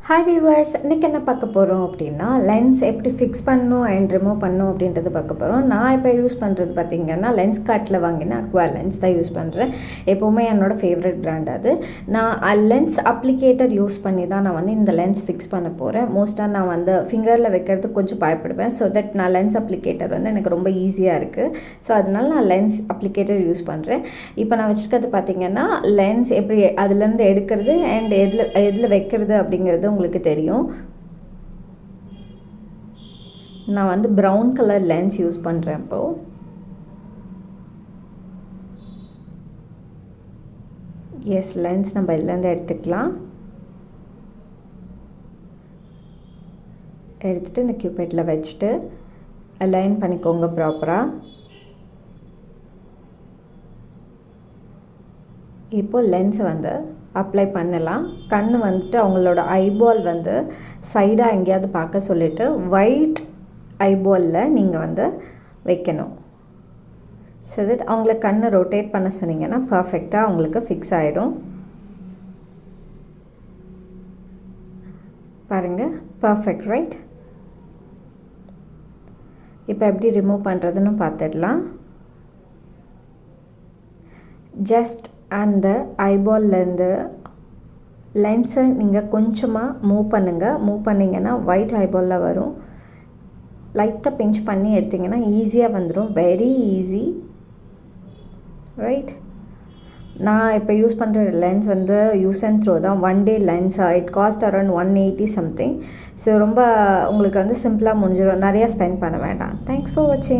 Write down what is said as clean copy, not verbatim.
Hi viewers, இன்றைக்கி என்ன பார்க்க போகிறோம் அப்படின்னா லென்ஸ் எப்படி ஃபிக்ஸ் பண்ணணும் அண்ட் ரிமூவ் பண்ணணும் அப்படின்றது பார்க்க போகிறோம். நான் இப்போ யூஸ் பண்ணுறது பார்த்திங்கன்னா லென்ஸ் கார்ட்டில் வாங்கின அக்வா லென்ஸ் தான் யூஸ் பண்ணுறேன். எப்போவுமே என்னோடய ஃபேவரட் பிராண்ட் அது. நான் லென்ஸ் அப்ளிகேட்டர் யூஸ் பண்ணி தான் நான் வந்து இந்த லென்ஸ் ஃபிக்ஸ் பண்ண போகிறேன். மோஸ்ட்டாக நான் வந்து ஃபிங்கரில் வைக்கிறதுக்கு கொஞ்சம் பயப்படுவேன். ஸோ தட் நான் லென்ஸ் அப்ளிகேட்டர் வந்து எனக்கு ரொம்ப ஈஸியாக இருக்குது. ஸோ அதனால நான் லென்ஸ் அப்ளிகேட்டர் யூஸ் பண்ணுறேன். இப்போ நான் வச்சுருக்கிறது பார்த்திங்கன்னா லென்ஸ் எப்படி அதுலேருந்து எடுக்கிறது அண்ட் எதில் வைக்கிறது அப்படிங்கிறது உங்களுக்கு தெரியும். நான் வந்து ப்ரௌன் கலர் லென்ஸ் யூஸ் பண்ணுறேன். இப்போது எஸ், லென்ஸ் நம்ம இதுலேருந்து எடுத்துக்கலாம். எடுத்துகிட்டு இந்த கியூபிட்டில் வச்சுட்டு அலைன் பண்ணிக்கோங்க ப்ராப்பராக. இப்போது லென்ஸை வந்து அப்ளை பண்ணலாம். கண் வந்துட்டு அவங்களோட ஐபால் வந்து சைடாக எங்கேயாவது பார்க்க சொல்லிவிட்டு ஒயிட் ஐபாலில் நீங்கள் வந்து வைக்கணும். ஸோ தட் அவங்கள கண்ணை ரொட்டேட் பண்ண சொன்னீங்கன்னா பர்ஃபெக்டாக அவங்களுக்கு ஃபிக்ஸ் ஆகிடும். பாருங்கள், பர்ஃபெக்ட், ரைட்? இப்போ எப்படி ரிமூவ் பண்ணுறதுன்னு பார்த்துடலாம். ஜஸ்ட் அந்த ஐபால்லேருந்து லென்ஸை நீங்கள் கொஞ்சமாக மூவ் பண்ணுங்கள். மூவ் பண்ணிங்கன்னா ஒயிட் ஐபாலில் வரும். லைட்டாக பிஞ்ச் பண்ணி எடுத்திங்கன்னா ஈஸியாக வந்துடும். Very easy, right? நான் இப்போ யூஸ் பண்ணுற லென்ஸ் வந்து யூஸ் அண்ட் த்ரோ தான். 1 day லென்ஸாக it cost around 180 something. So ரொம்ப உங்களுக்கு வந்து சிம்பிளாக முடிஞ்சிடும். நிறையா ஸ்பெண்ட் பண்ண வேண்டாம். தேங்க்ஸ் ஃபார் வாட்சிங்.